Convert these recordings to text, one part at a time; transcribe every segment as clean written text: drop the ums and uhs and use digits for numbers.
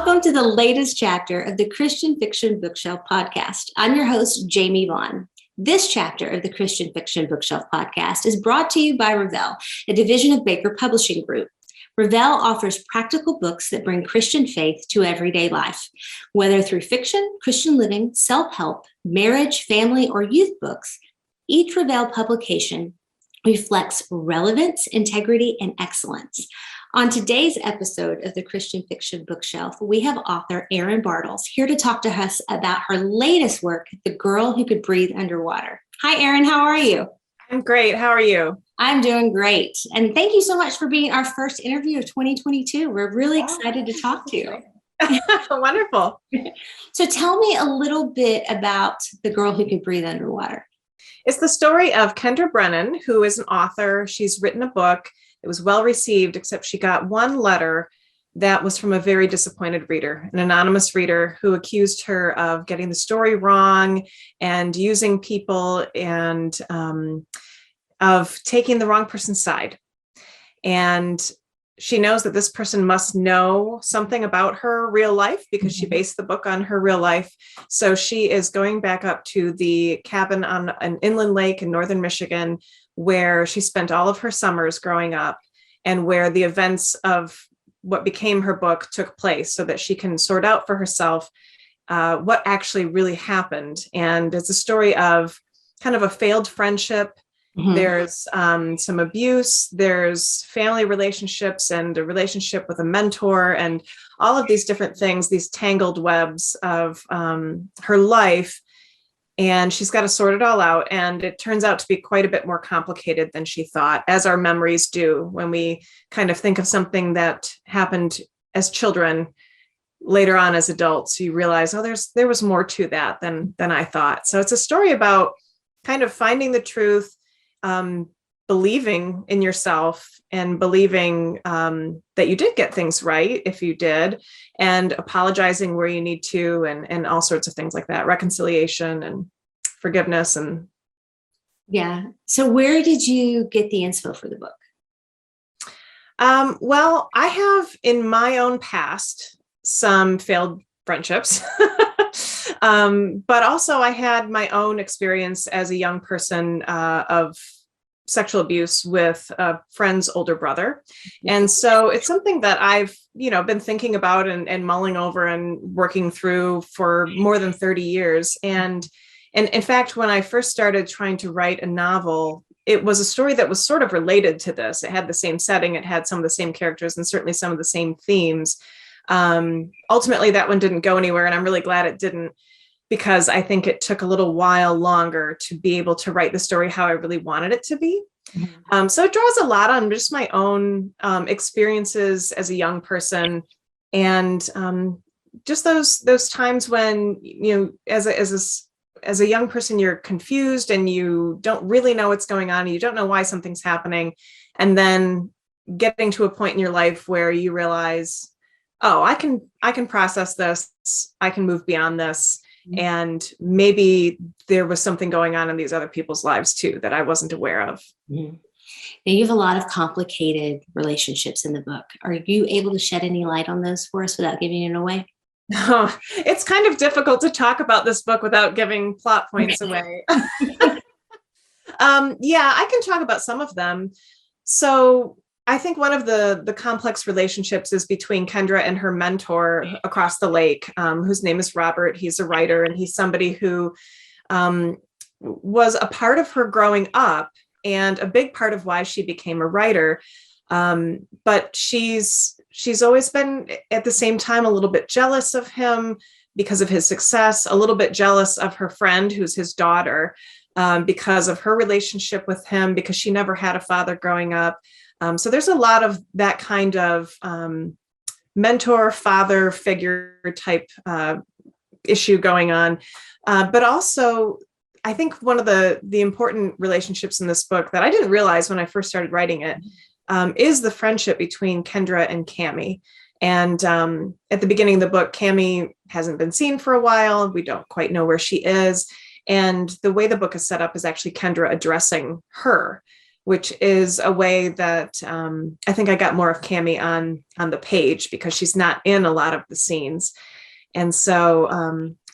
Welcome to the latest chapter of the Christian Fiction Bookshelf podcast. I'm your host, Jamie Vaughn. This chapter of the Christian Fiction Bookshelf podcast is brought to you by Revell, a division of Baker Publishing Group. Revell offers practical books that bring Christian faith to everyday life. Whether through fiction, Christian living, self-help, marriage, family, or youth books, each Revell publication reflects relevance, integrity, and excellence. On today's episode of the Christian Fiction Bookshelf, we have author Erin Bartels here to talk to us about her latest work, The Girl Who Could Breathe Underwater. Hi, Erin. How are you? I'm great. How are you? I'm doing great. And thank you so much for being our first interview of 2022. We're really excited to talk to you. Wonderful. So tell me a little bit about The Girl Who Could Breathe Underwater. It's the story of Kendra Brennan, who is an author. She's written a book. It was well received, except she got one letter that was from a very disappointed reader, an anonymous reader who accused her of getting the story wrong and using people and of taking the wrong person's side. And she knows that this person must know something about her real life because she based the book on her real life. So she is going back up to the cabin on an inland lake in northern Michigan, where she spent all of her summers growing up and where the events of what became her book took place so that she can sort out for herself what actually really happened. And it's a story of kind of a failed friendship. Mm-hmm. There's some abuse, there's family relationships and a relationship with a mentor and all of these different things, these tangled webs of her life. And she's got to sort it all out. And it turns out to be quite a bit more complicated than she thought, as our memories do when we kind of think of something that happened as children. Later on as adults, you realize, oh, there was more to that than I thought. So it's a story about kind of finding the truth, believing in yourself and believing that you did get things right if you did, and apologizing where you need to, and all sorts of things like that, reconciliation and forgiveness. And yeah. So where did you get the inspo for the book? Well, I have in my own past some failed friendships, but also I had my own experience as a young person of sexual abuse with a friend's older brother. And so it's something that I've, been thinking about and mulling over and working through for more than 30 years. And in fact, when I first started trying to write a novel, it was a story that was sort of related to this. It had the same setting, it had some of the same characters and certainly some of the same themes. Ultimately, that one didn't go anywhere, and I'm really glad it didn't, because I think it took a little while longer to be able to write the story how I really wanted it to be. Mm-hmm. So it draws a lot on just my own experiences as a young person, and just those times when, as a young person, you're confused and you don't really know what's going on. You don't know why something's happening. And then getting to a point in your life where you realize, oh, I can process this. I can move beyond this. And maybe there was something going on in these other people's lives too that I wasn't aware of. Mm-hmm. Now, you have a lot of complicated relationships in the book. Are you able to shed any light on those for us without giving it away? Oh, it's kind of difficult to talk about this book without giving plot points away. Yeah, I can talk about some of them. So I think one of the complex relationships is between Kendra and her mentor across the lake, whose name is Robert. He's a writer, and he's somebody who was a part of her growing up and a big part of why she became a writer. But she's always been at the same time a little bit jealous of him because of his success, a little bit jealous of her friend, who's his daughter, because of her relationship with him, because she never had a father growing up. So there's a lot of that kind of mentor, father figure type issue going on. But also, I think one of the important relationships in this book that I didn't realize when I first started writing it is the friendship between Kendra and Cammie. And at the beginning of the book, Cammie hasn't been seen for a while. We don't quite know where she is. And the way the book is set up is actually Kendra addressing her which is a way that I think I got more of Cammie on the page because she's not in a lot of the scenes. And so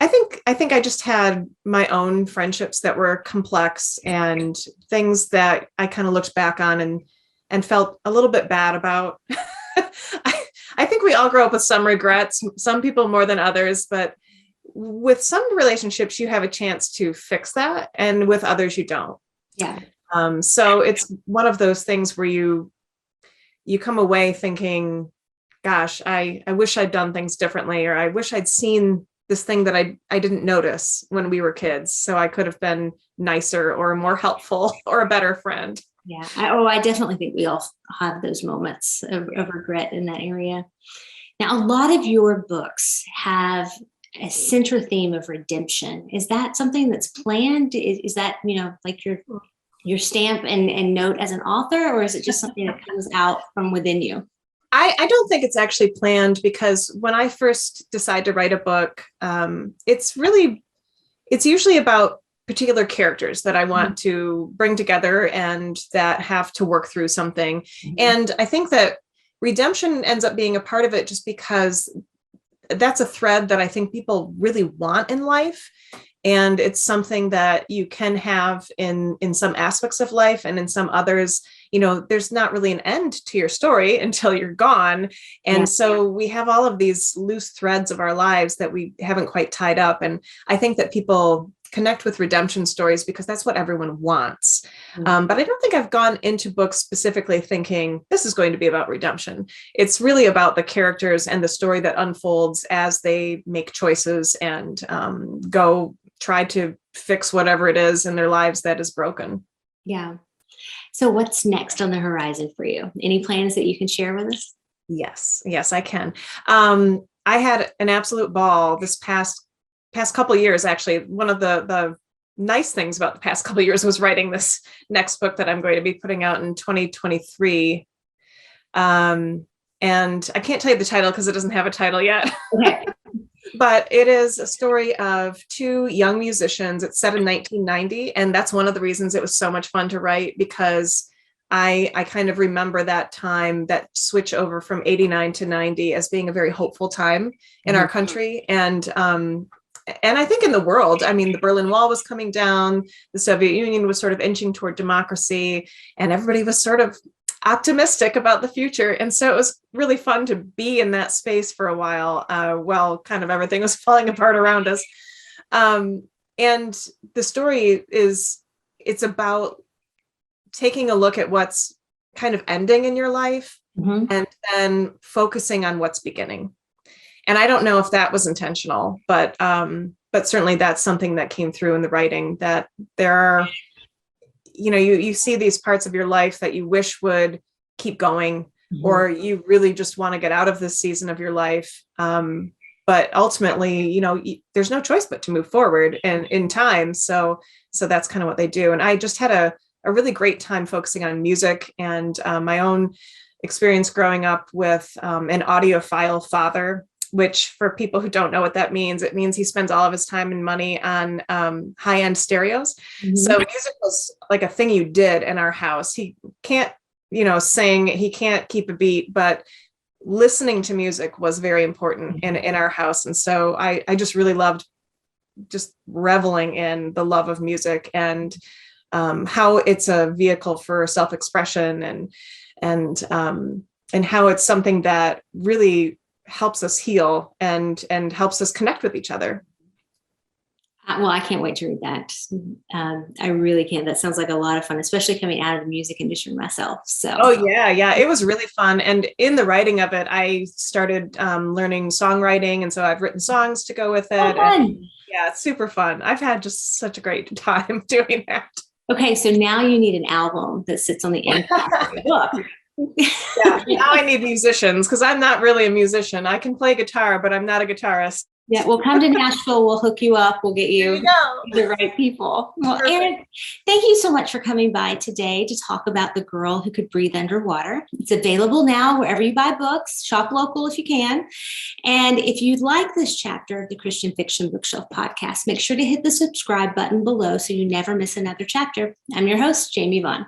I think I just had my own friendships that were complex and things that I kind of looked back on and felt a little bit bad about. I think we all grow up with some regrets, some people more than others, but with some relationships, you have a chance to fix that. And with others, you don't. Yeah. So it's one of those things where you come away thinking, gosh, I wish I'd done things differently, or I wish I'd seen this thing that I didn't notice when we were kids. So I could have been nicer or more helpful or a better friend. Yeah. I definitely think we all have those moments of regret in that area. Now, a lot of your books have a central theme of redemption. Is that something that's planned? Is that, like your stamp and note as an author, or is it just something that comes out from within you? I don't think it's actually planned, because when I first decide to write a book, it's usually about particular characters that I want to bring together and that have to work through something. And I think that redemption ends up being a part of it just because that's a thread that I think people really want in life. And it's something that you can have in some aspects of life, and in some others, there's not really an end to your story until you're gone. And so we have all of these loose threads of our lives that we haven't quite tied up. And I think that people connect with redemption stories because that's what everyone wants. But I don't think I've gone into books specifically thinking this is going to be about redemption. It's really about the characters and the story that unfolds as they make choices and go try to fix whatever it is in their lives that is broken. Yeah. So what's next on the horizon for you? Any plans that you can share with us? Yes, I can. I had an absolute ball this past couple of years. Actually, one of the nice things about the past couple of years was writing this next book that I'm going to be putting out in 2023. And I can't tell you the title because it doesn't have a title yet. Okay. But it is a story of two young musicians. It's set in 1990. And that's one of the reasons it was so much fun to write, because I kind of remember that time, that switch over from 89 to 90 as being a very hopeful time in our country. And I think in the world. I mean, the Berlin Wall was coming down, the Soviet Union was sort of inching toward democracy, and everybody was sort of optimistic about the future. And so it was really fun to be in that space for a while, while kind of everything was falling apart around us. And the story it's about taking a look at what's kind of ending in your life and then focusing on what's beginning. And I don't know if that was intentional, but certainly that's something that came through in the writing, that there are, you see these parts of your life that you wish would keep going, or you really just want to get out of this season of your life. But ultimately, there's no choice but to move forward and in time. So that's kind of what they do. And I just had a really great time focusing on music and my own experience growing up with an audiophile father, which for people who don't know what that means, it means he spends all of his time and money on high-end stereos. So music was like a thing you did in our house. He can't, sing, he can't keep a beat, but listening to music was very important in our house. And so I just really loved just reveling in the love of music and how it's a vehicle for self-expression and how it's something that really helps us heal and helps us connect with each other. Well, I can't wait to read that. I really can't. That sounds like a lot of fun, especially coming out of the music industry myself. So. Oh yeah. It was really fun. And in the writing of it, I started learning songwriting. And so I've written songs to go with it. And, yeah, it's super fun. I've had just such a great time doing that. Okay. So now you need an album that sits on the end of the book. Yeah, now I need musicians because I'm not really a musician. I can play guitar, but I'm not a guitarist. Yeah, we'll come to Nashville. We'll hook you up. We'll get you the right people. Well, Erin, thank you so much for coming by today to talk about The Girl Who Could Breathe Underwater. It's available now wherever you buy books. Shop local if you can. And if you'd like this chapter of the Christian Fiction Bookshelf podcast, make sure to hit the subscribe button below so you never miss another chapter. I'm your host, Jamie Vaughn.